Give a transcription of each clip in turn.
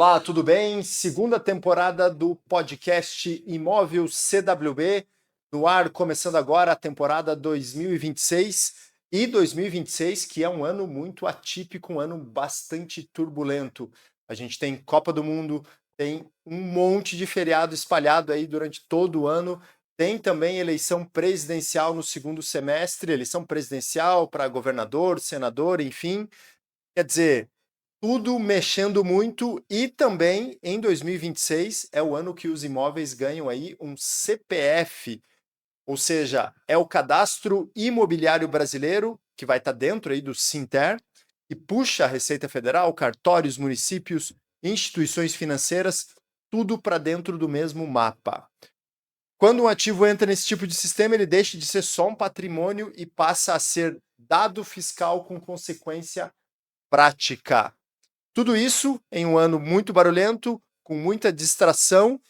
Olá, tudo bem? Segunda temporada do podcast Imóvel CWB, no ar, começando agora a temporada 2026. E 2026, que é um ano muito atípico, um ano bastante turbulento. A gente tem Copa do Mundo, tem um monte de feriado espalhado aí durante todo o ano. Tem também eleição presidencial no segundo semestre, eleição presidencial para governador, senador, enfim. Quer dizer, tudo mexendo muito e também em 2026 é o ano que os imóveis ganham aí um CPF, ou seja, é o Cadastro Imobiliário Brasileiro, que vai estar dentro aí do Sinter, e puxa a Receita Federal, cartórios, municípios, instituições financeiras, tudo para dentro do mesmo mapa. Quando um ativo entra nesse tipo de sistema, ele deixa de ser só um patrimônio e passa a ser dado fiscal com consequência prática. Tudo isso em um ano muito barulhento, com muita distração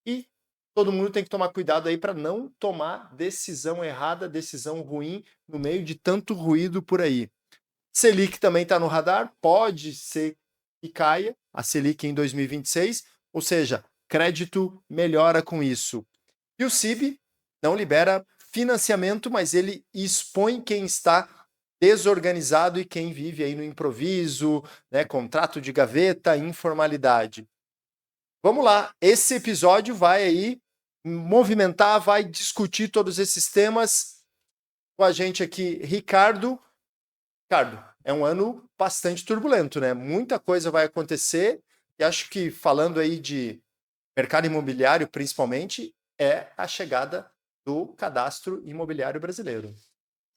e todo mundo tem que tomar cuidado aí para não tomar decisão errada, decisão ruim no meio de tanto ruído por aí. Selic também está no radar, pode ser que caia a Selic em 2026, ou seja, crédito melhora com isso. E o CIB não libera financiamento, mas ele expõe quem está desorganizado e quem vive aí no improviso, né, contrato de gaveta, informalidade. Vamos lá, esse episódio vai aí movimentar, vai discutir todos esses temas com a gente aqui, Ricardo. Ricardo, é um ano bastante turbulento, né? Muita coisa vai acontecer e acho que falando aí de mercado imobiliário, principalmente, é a chegada do cadastro imobiliário brasileiro.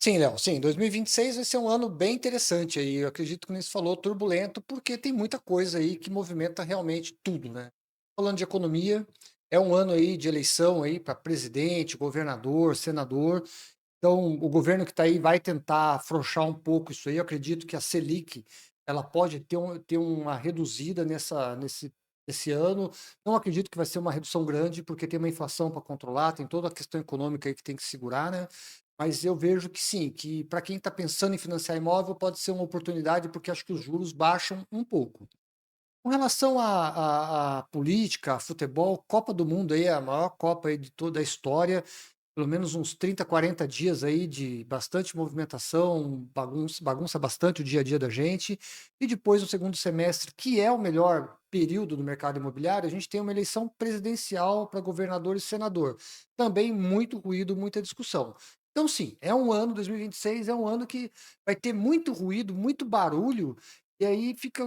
Sim, Léo, sim, 2026 vai ser um ano bem interessante aí. Eu acredito que nem você falou, turbulento, porque tem muita coisa aí que movimenta realmente tudo, né? Falando de economia, é um ano aí de eleição aí para presidente, governador, senador. Então, o governo que está aí vai tentar afrouxar um pouco isso aí. Eu acredito que a Selic ela pode ter uma reduzida nesse ano. Não acredito que vai ser uma redução grande, porque tem uma inflação para controlar, tem toda a questão econômica aí que tem que segurar, né? Mas eu vejo que sim, que para quem está pensando em financiar imóvel pode ser uma oportunidade, porque acho que os juros baixam um pouco. Com relação à política, a futebol, Copa do Mundo aí, a maior Copa aí de toda a história, pelo menos uns 30, 40 dias aí de bastante movimentação, bagunça bastante o dia a dia da gente. E depois, no segundo semestre, que é o melhor período do mercado imobiliário, a gente tem uma eleição presidencial para governador e senador. Também muito ruído, muita discussão. Então, sim, é um ano, 2026 é um ano que vai ter muito ruído, muito barulho, e aí fica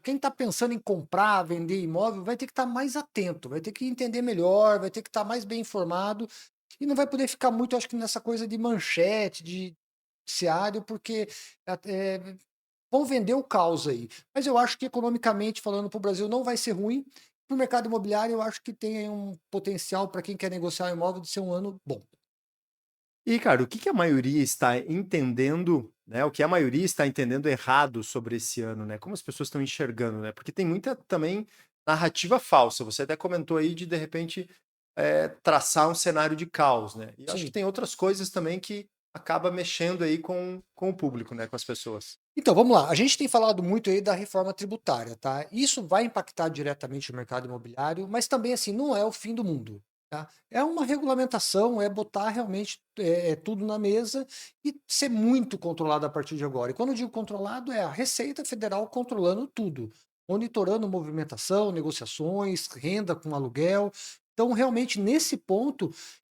quem está pensando em comprar, vender imóvel, vai ter que estar mais atento, vai ter que entender melhor, vai ter que estar mais bem informado e não vai poder ficar muito, acho que nessa coisa de manchete, de noticiário, porque vão vender o caos aí. Mas eu acho que economicamente falando para o Brasil não vai ser ruim. Para o mercado imobiliário, eu acho que tem aí um potencial para quem quer negociar um imóvel de ser um ano bom. E, cara, o que a maioria está entendendo, né? O que a maioria está entendendo errado sobre esse ano, né? Como as pessoas estão enxergando, né? Porque tem muita também narrativa falsa. Você até comentou aí de repente, traçar um cenário de caos, né? E eu acho que Sim. tem outras coisas também que acaba mexendo aí com o público, né? Com as pessoas. Então, vamos lá. A gente tem falado muito aí da reforma tributária, tá? Isso vai impactar diretamente o mercado imobiliário, mas também, assim, não é o fim do mundo, tá? É uma regulamentação, é botar realmente tudo na mesa e ser muito controlado a partir de agora. E quando eu digo controlado, é a Receita Federal controlando tudo, monitorando movimentação, negociações, renda com aluguel. Então, realmente, nesse ponto,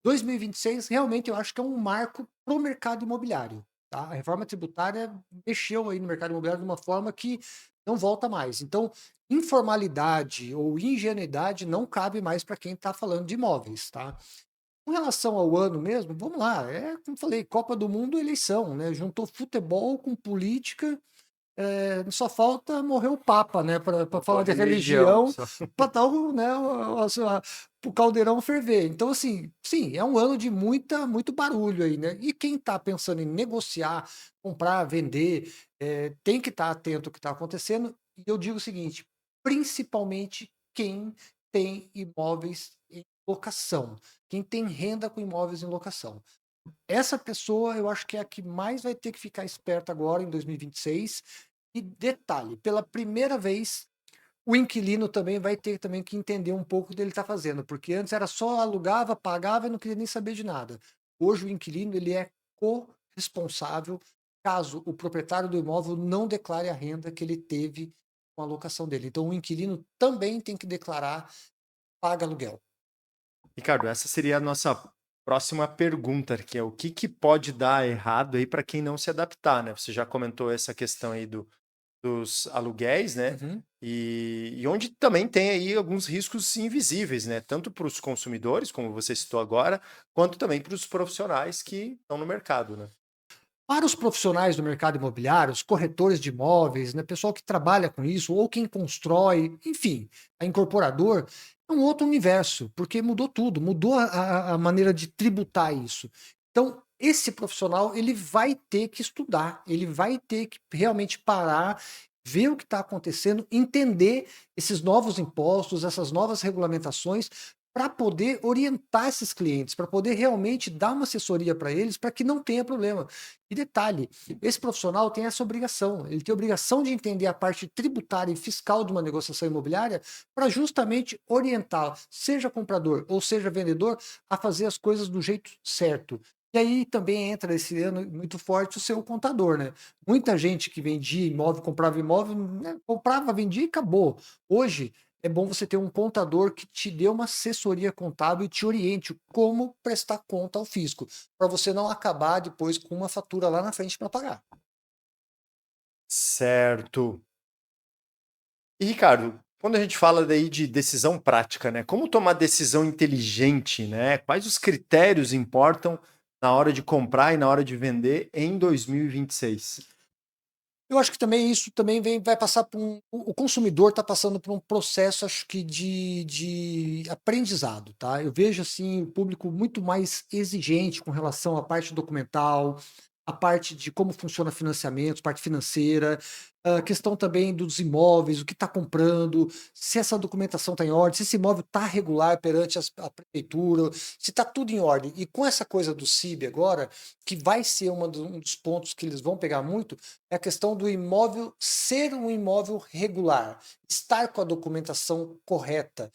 2026, realmente eu acho que é um marco para o mercado imobiliário. Tá? A reforma tributária mexeu aí no mercado imobiliário de uma forma que não volta mais. Então, informalidade ou ingenuidade não cabe mais para quem está falando de imóveis, tá? Com relação ao ano mesmo, vamos lá, como falei, Copa do Mundo, eleição, né? Juntou futebol com política, só falta morrer o Papa, né? Para Faltou a falar de religião. religião, para dar né, o caldeirão ferver. Então, assim, sim, é um ano de muito barulho aí, né? E quem está pensando em negociar, comprar, vender, tem que estar atento ao que está acontecendo. E eu digo o seguinte: principalmente quem tem imóveis em locação, quem tem renda com imóveis em locação. Essa pessoa, eu acho que é a que mais vai ter que ficar esperta agora em 2026. E detalhe, pela primeira vez, O inquilino também vai ter também que entender um pouco o que ele está fazendo, porque antes era só alugava, pagava e não queria nem saber de nada. Hoje o inquilino ele é corresponsável caso o proprietário do imóvel não declare a renda que ele teve com a locação dele. Então o inquilino também tem que declarar paga aluguel. Ricardo, essa seria a nossa próxima pergunta, que é o que que pode dar errado aí para quem não se adaptar, né? Você já comentou essa questão aí dos aluguéis, né? Uhum. E onde também tem aí alguns riscos invisíveis, né? Tanto para os consumidores, como você citou agora, quanto também para os profissionais que estão no mercado, né? Para os profissionais do mercado imobiliário, os corretores de imóveis, né, pessoal que trabalha com isso, ou quem constrói, enfim, a incorporador, é um outro universo, porque mudou tudo, mudou a maneira de tributar isso. Então, esse profissional, ele vai ter que estudar, ele vai ter que realmente parar, ver o que está acontecendo, entender esses novos impostos, essas novas regulamentações, para poder orientar esses clientes, para poder realmente dar uma assessoria para eles, para que não tenha problema. E detalhe, esse profissional tem essa obrigação, ele tem a obrigação de entender a parte tributária e fiscal de uma negociação imobiliária para justamente orientar, seja comprador ou seja vendedor, a fazer as coisas do jeito certo. E aí também entra esse ano muito forte o seu contador, né? Muita gente que vendia imóvel, né, comprava, vendia e acabou. Hoje é bom você ter um contador que te dê uma assessoria contábil e te oriente como prestar conta ao fisco, para você não acabar depois com uma fatura lá na frente para pagar. Certo. E Ricardo, quando a gente fala daí de decisão prática, né? Como tomar decisão inteligente, né? Quais os critérios importam na hora de comprar e na hora de vender em 2026? Eu acho que também isso também vai passar por o consumidor está passando por um processo, acho que de aprendizado, tá? Eu vejo assim o público muito mais exigente com relação à parte documental, a parte de como funciona financiamento, parte financeira, a questão também dos imóveis, o que está comprando, se essa documentação está em ordem, se esse imóvel está regular perante a prefeitura, se está tudo em ordem. E com essa coisa do CIB agora, que vai ser um dos pontos que eles vão pegar muito, é a questão do imóvel ser um imóvel regular, estar com a documentação correta.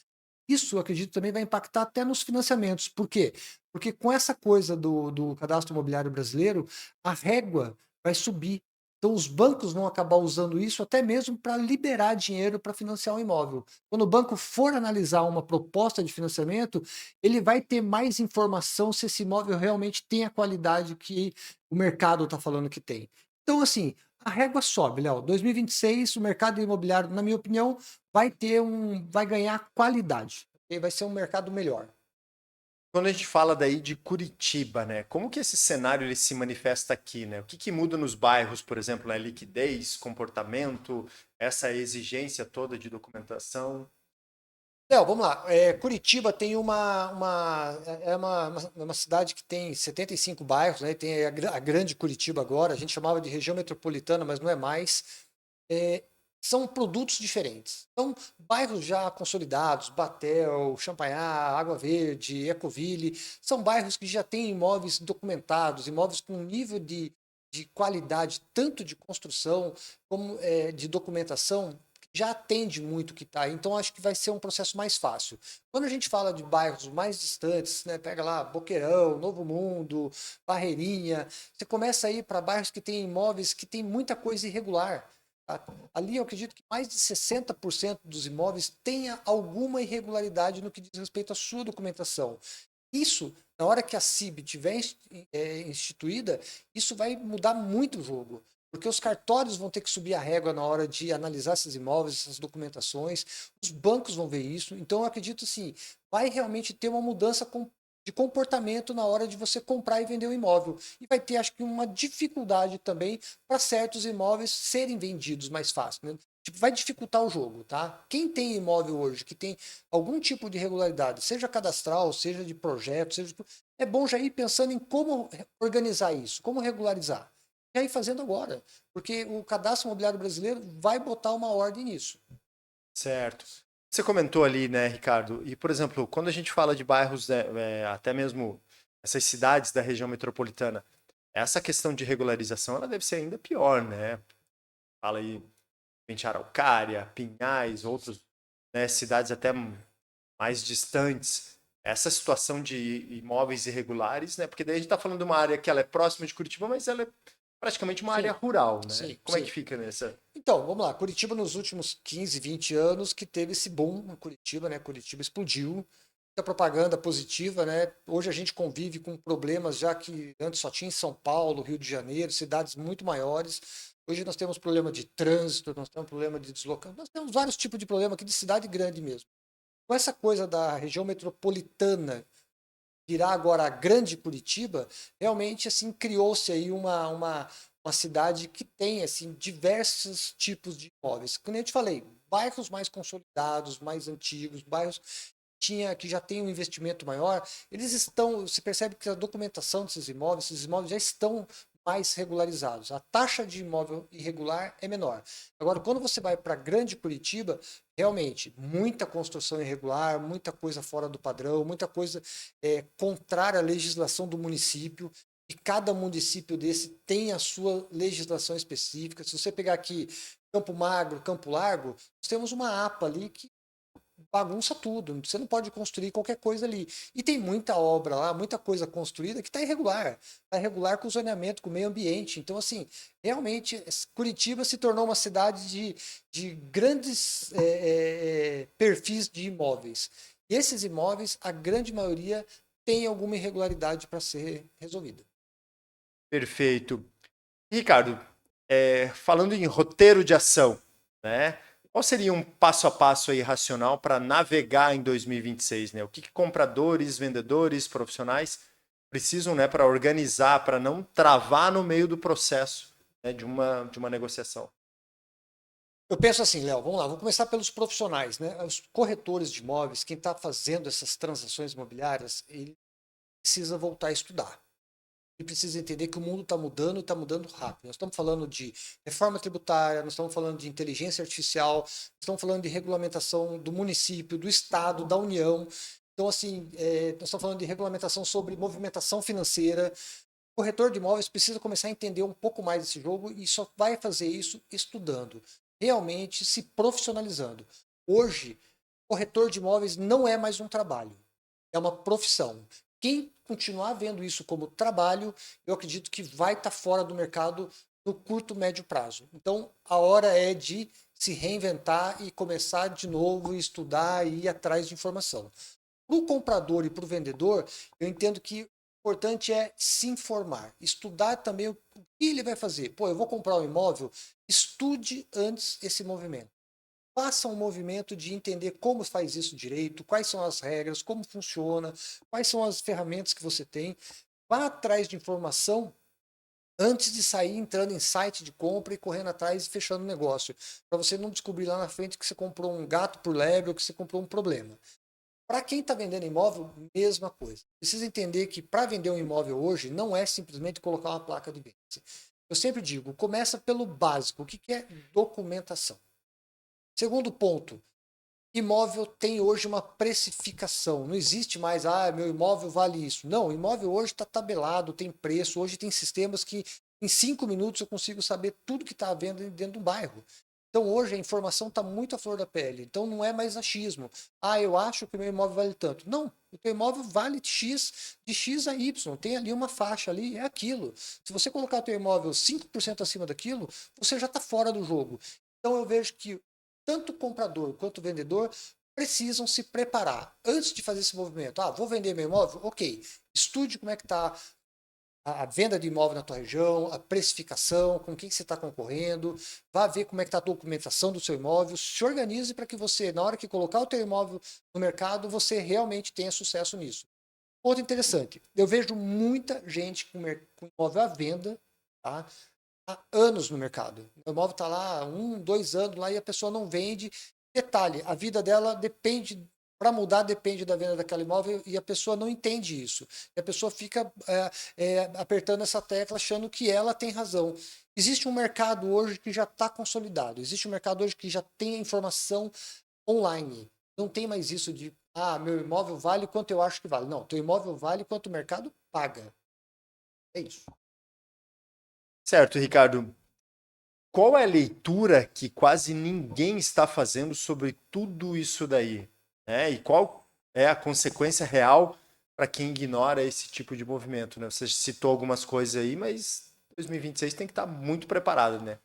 Isso, eu acredito, também vai impactar até nos financiamentos. Por quê? Porque com essa coisa do cadastro imobiliário brasileiro, a régua vai subir. Então, os bancos vão acabar usando isso até mesmo para liberar dinheiro para financiar um imóvel. Quando o banco for analisar uma proposta de financiamento, ele vai ter mais informação se esse imóvel realmente tem a qualidade que o mercado está falando que tem. Então, assim, a régua sobe, Léo. 2026, o mercado imobiliário, na minha opinião, vai ganhar qualidade. Ok? Vai ser um mercado melhor. Quando a gente fala daí de Curitiba, né? Como que esse cenário ele se manifesta aqui, né? O que que muda nos bairros, por exemplo, né? Liquidez, comportamento, essa exigência toda de documentação? Léo, vamos lá. Curitiba tem uma cidade que tem 75 bairros, né? Tem a grande Curitiba agora, a gente chamava de região metropolitana, mas não é mais. É, são produtos diferentes. Então, bairros já consolidados, Batel, Champanhar, Água Verde, Ecoville, são bairros que já têm imóveis documentados, imóveis com nível de qualidade, tanto de construção como de documentação, já atende muito o que está. Então, acho que vai ser um processo mais fácil. Quando a gente fala de bairros mais distantes, né, pega lá Boqueirão, Novo Mundo, Barreirinha, você começa a ir para bairros que têm imóveis que têm muita coisa irregular. Tá? Ali eu acredito que mais de 60% dos imóveis tenha alguma irregularidade no que diz respeito à sua documentação. Isso, na hora que a CIB tiver instituída, isso vai mudar muito o jogo. Porque os cartórios vão ter que subir a régua na hora de analisar esses imóveis, essas documentações, os bancos vão ver isso. Então, eu acredito sim, vai realmente ter uma mudança de comportamento na hora de você comprar e vender o imóvel. E vai ter, acho que, uma dificuldade também para certos imóveis serem vendidos mais fácil. Né? Tipo, vai dificultar o jogo, tá? Quem tem imóvel hoje que tem algum tipo de irregularidade, seja cadastral, seja de projeto, é bom já ir pensando em como organizar isso, como regularizar. Já ir fazendo agora, porque o cadastro imobiliário brasileiro vai botar uma ordem nisso. Certo. Você comentou ali, né, Ricardo? E, por exemplo, quando a gente fala de bairros, né, até mesmo essas cidades da região metropolitana, essa questão de regularização ela deve ser ainda pior, né? Fala aí. Araucária, Pinhais, outras, né, cidades até mais distantes, essa situação de imóveis irregulares, né? Porque daí a gente está falando de uma área que ela é próxima de Curitiba, mas ela é praticamente uma área Sim, rural, né? sim, Como é sim. que fica nessa? Então, vamos lá. Curitiba nos últimos 15, 20 anos que teve esse boom em Curitiba, né? Curitiba explodiu. Muita propaganda positiva, né? Hoje a gente convive com problemas já que antes só tinha em São Paulo, Rio de Janeiro, cidades muito maiores. Hoje nós temos problema de trânsito, nós temos problema de deslocamento, nós temos vários tipos de problema aqui de cidade grande mesmo. Com essa coisa da região metropolitana virar agora a grande Curitiba, realmente assim criou-se aí uma cidade que tem assim diversos tipos de imóveis. Como eu te falei, bairros mais consolidados, mais antigos, bairros que já tem um investimento maior, eles estão, se percebe que a documentação desses imóveis, esses imóveis já estão mais regularizados. A taxa de imóvel irregular é menor. Agora, quando você vai para Grande Curitiba, realmente, muita construção irregular, muita coisa fora do padrão, muita coisa contrária à legislação do município. E cada município desse tem a sua legislação específica. Se você pegar aqui Campo Magro, Campo Largo, nós temos uma APA ali que bagunça tudo. Você não pode construir qualquer coisa ali. E tem muita obra lá, muita coisa construída que está irregular. Está irregular com o zoneamento, com o meio ambiente. Então, assim, realmente, Curitiba se tornou uma cidade de grandes perfis de imóveis. E esses imóveis, a grande maioria, tem alguma irregularidade para ser resolvida. Perfeito. Ricardo, falando em roteiro de ação, né? Qual seria um passo a passo aí racional para navegar em 2026, né? O que compradores, vendedores, profissionais precisam, né, para organizar, para não travar no meio do processo, né, de uma negociação? Eu penso assim, Léo, vamos lá, vou começar pelos profissionais, né? Os corretores de imóveis, quem está fazendo essas transações imobiliárias, ele precisa voltar a estudar. Ele precisa entender que o mundo está mudando rápido. Nós estamos falando de reforma tributária, nós estamos falando de inteligência artificial, nós estamos falando de regulamentação do município, do estado, da União. Então, assim, nós estamos falando de regulamentação sobre movimentação financeira. O corretor de imóveis precisa começar a entender um pouco mais desse jogo e só vai fazer isso estudando, realmente se profissionalizando. Hoje, corretor de imóveis não é mais um trabalho, é uma profissão. Quem continuar vendo isso como trabalho, eu acredito que vai estar fora do mercado no curto, médio prazo. Então, a hora é de se reinventar e começar de novo, estudar e ir atrás de informação. Para o comprador e para o vendedor, eu entendo que o importante é se informar, estudar também o que ele vai fazer. Pô, eu vou comprar um imóvel, estude antes esse movimento. Faça um movimento de entender como faz isso direito, quais são as regras, como funciona, quais são as ferramentas que você tem. Vá atrás de informação antes de sair entrando em site de compra e correndo atrás e fechando o negócio. Para você não descobrir lá na frente que você comprou um gato por lebre ou que você comprou um problema. Para quem está vendendo imóvel, mesma coisa. Precisa entender que para vender um imóvel hoje não é simplesmente colocar uma placa de venda. Eu sempre digo, começa pelo básico. O que é documentação? Segundo ponto, imóvel tem hoje uma precificação. Não existe mais, meu imóvel vale isso. Não, o imóvel hoje está tabelado, tem preço. Hoje tem sistemas que em 5 minutos eu consigo saber tudo que está à venda dentro do bairro. Então hoje a informação está muito à flor da pele. Então não é mais achismo. Eu acho que o meu imóvel vale tanto. Não, o teu imóvel vale X, de X a Y. Tem ali uma faixa ali, é aquilo. Se você colocar o teu imóvel 5% acima daquilo, você já está fora do jogo. Então eu vejo que tanto o comprador quanto o vendedor precisam se preparar antes de fazer esse movimento. Vou vender meu imóvel? Ok. Estude como é que está a venda de imóvel na tua região, a precificação, com quem você está concorrendo, vá ver como é que está a documentação do seu imóvel, se organize para que você, na hora que colocar o teu imóvel no mercado, você realmente tenha sucesso nisso. Outro interessante, eu vejo muita gente com imóvel à venda, tá? Há anos no mercado. O imóvel está lá 1, 2 anos lá e a pessoa não vende. Detalhe, a vida dela depende, para mudar depende da venda daquele imóvel e a pessoa não entende isso. E a pessoa fica apertando essa tecla achando que ela tem razão. Existe um mercado hoje que já está consolidado. Existe um mercado hoje que já tem a informação online. Não tem mais isso de, meu imóvel vale quanto eu acho que vale. Não, teu imóvel vale quanto o mercado paga. É isso. Certo, Ricardo. qual é a leitura que quase ninguém está fazendo sobre tudo isso daí, né? E qual é a consequência real para quem ignora esse tipo de movimento, né? Você citou algumas coisas aí, mas 2026 tem que estar muito preparado, né?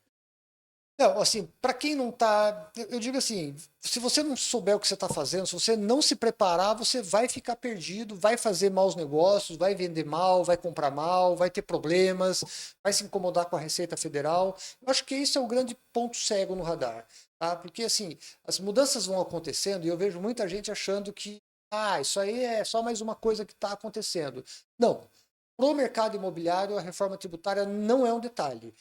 Não, assim, para quem não tá, eu digo assim, se você não souber o que você está fazendo, se você não se preparar, você vai ficar perdido, vai fazer maus negócios, vai vender mal, vai comprar mal, vai ter problemas, vai se incomodar com a Receita Federal. Eu acho que esse é o grande ponto cego no radar, tá? Porque assim, as mudanças vão acontecendo e eu vejo muita gente achando que, isso aí é só mais uma coisa que está acontecendo. Não. Para o mercado imobiliário, a reforma tributária não é um detalhe.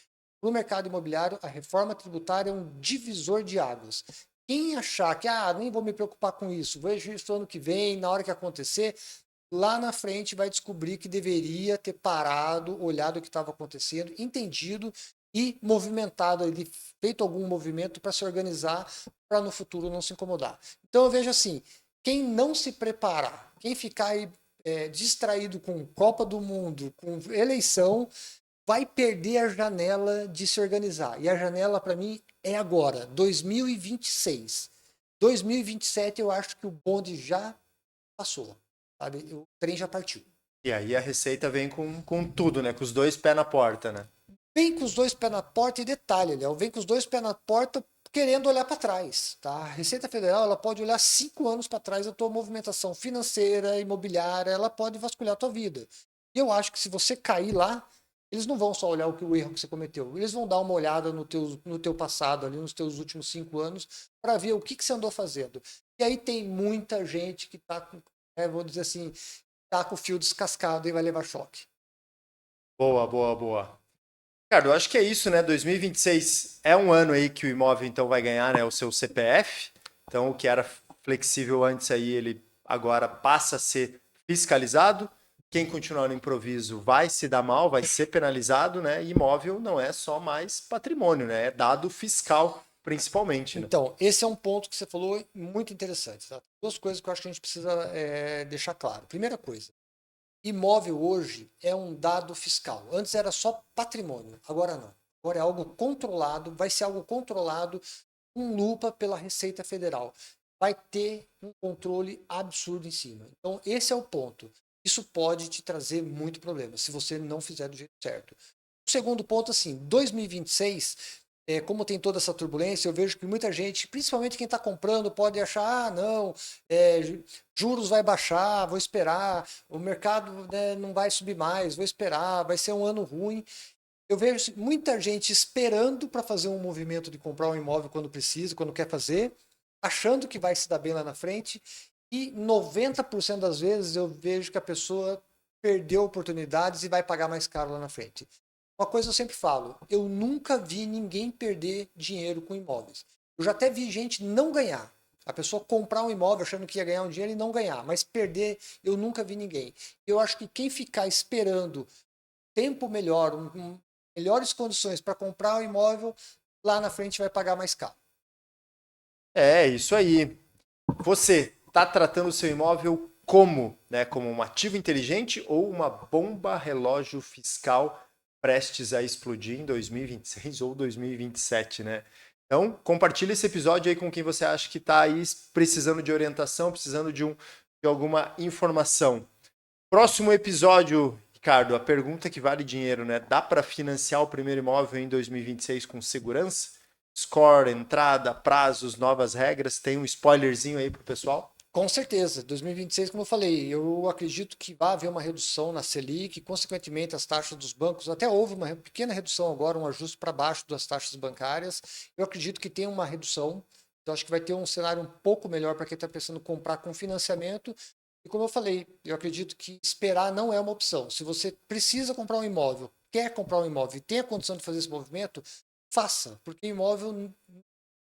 No mercado imobiliário, a reforma tributária é um divisor de águas. Quem achar que, nem vou me preocupar com isso, vejo isso ano que vem, na hora que acontecer, lá na frente vai descobrir que deveria ter parado, olhado o que estava acontecendo, entendido e movimentado, feito algum movimento para se organizar, para no futuro não se incomodar. Então eu vejo assim, quem não se preparar, quem ficar aí, distraído com Copa do Mundo, com eleição, vai perder a janela de se organizar. E a janela, para mim, é agora, 2026. 2027, eu acho que o bonde já passou, sabe? O trem já partiu. E aí a Receita vem com tudo, né? Com os dois pés na porta, né? Vem com os dois pés na porta e detalhe, Léo, vem com os dois pés na porta querendo olhar para trás, tá? A Receita Federal, ela pode olhar 5 anos para trás da tua movimentação financeira, imobiliária, ela pode vasculhar a tua vida. E eu acho que se você cair lá, eles não vão só olhar o erro que você cometeu, eles vão dar uma olhada no teu passado, ali nos teus últimos 5 anos, para ver o que você andou fazendo. E aí tem muita gente que está com, vou dizer assim, tá com o fio descascado e vai levar choque. Boa, boa, boa. Ricardo, eu acho que é isso, né? 2026 é um ano aí que o imóvel então vai ganhar, né, o seu CPF. Então, o que era flexível antes aí, ele agora passa a ser fiscalizado. Quem continuar no improviso vai se dar mal, vai ser penalizado, né? E imóvel não é só mais patrimônio, né? É dado fiscal, principalmente, né? Então, esse é um ponto que você falou muito interessante. Tá? Duas coisas que eu acho que a gente precisa deixar claro. Primeira coisa, imóvel hoje é um dado fiscal. Antes era só patrimônio, agora não. Agora é algo controlado, vai ser algo controlado com lupa pela Receita Federal. Vai ter um controle absurdo em cima. Então, esse é o ponto. Isso pode te trazer muito problema se você não fizer do jeito certo. O segundo ponto, assim, 2026, como tem toda essa turbulência, eu vejo que muita gente, principalmente quem está comprando, pode achar, não, juros vai baixar, vou esperar, o mercado, né, não vai subir mais, vou esperar, vai ser um ano ruim. Eu vejo muita gente esperando para fazer um movimento de comprar um imóvel quando precisa, quando quer fazer, achando que vai se dar bem lá na frente, e 90% das vezes eu vejo que a pessoa perdeu oportunidades e vai pagar mais caro lá na frente. Uma coisa eu sempre falo, eu nunca vi ninguém perder dinheiro com imóveis. Eu já até vi gente não ganhar. A pessoa comprar um imóvel achando que ia ganhar um dinheiro e não ganhar, mas perder eu nunca vi ninguém. Eu acho que quem ficar esperando tempo melhor, melhores condições para comprar um imóvel, lá na frente vai pagar mais caro. É, isso aí. Você está tratando o seu imóvel como, né? Como um ativo inteligente ou uma bomba relógio fiscal prestes a explodir em 2026 ou 2027, né? Então, compartilhe esse episódio aí com quem você acha que está aí precisando de orientação, precisando de alguma informação. Próximo episódio, Ricardo, a pergunta que vale dinheiro, né? Dá para financiar o primeiro imóvel em 2026 com segurança? Score, entrada, prazos, novas regras. Tem um spoilerzinho aí pro pessoal? Com certeza, 2026, como eu falei, eu acredito que vai haver uma redução na Selic, consequentemente as taxas dos bancos, até houve uma pequena redução agora, um ajuste para baixo das taxas bancárias. Eu acredito que tem uma redução, então acho que vai ter um cenário um pouco melhor para quem está pensando em comprar com financiamento. E como eu falei, eu acredito que esperar não é uma opção. Se você precisa comprar um imóvel, quer comprar um imóvel e tem a condição de fazer esse movimento, faça, porque imóvel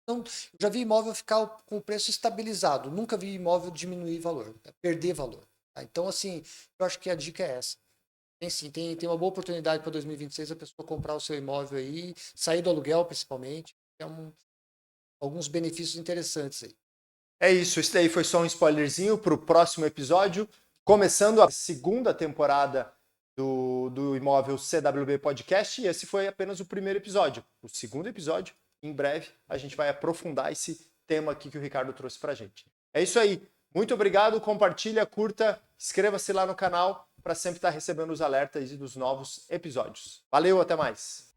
não, já vi imóvel ficar com o preço estabilizado, nunca vi imóvel diminuir valor, perder valor. Tá? Então, assim, eu acho que a dica é essa. Tem sim, tem uma boa oportunidade para 2026 a pessoa comprar o seu imóvel aí, sair do aluguel principalmente, alguns benefícios interessantes aí. É isso, esse daí foi só um spoilerzinho para o próximo episódio, começando a segunda temporada do Imóvel CWB Podcast, e esse foi apenas o primeiro episódio. O segundo episódio, em breve, a gente vai aprofundar esse tema aqui que o Ricardo trouxe pra gente. É isso aí. Muito obrigado, compartilha, curta, inscreva-se lá no canal para sempre estar recebendo os alertas dos novos episódios. Valeu, até mais!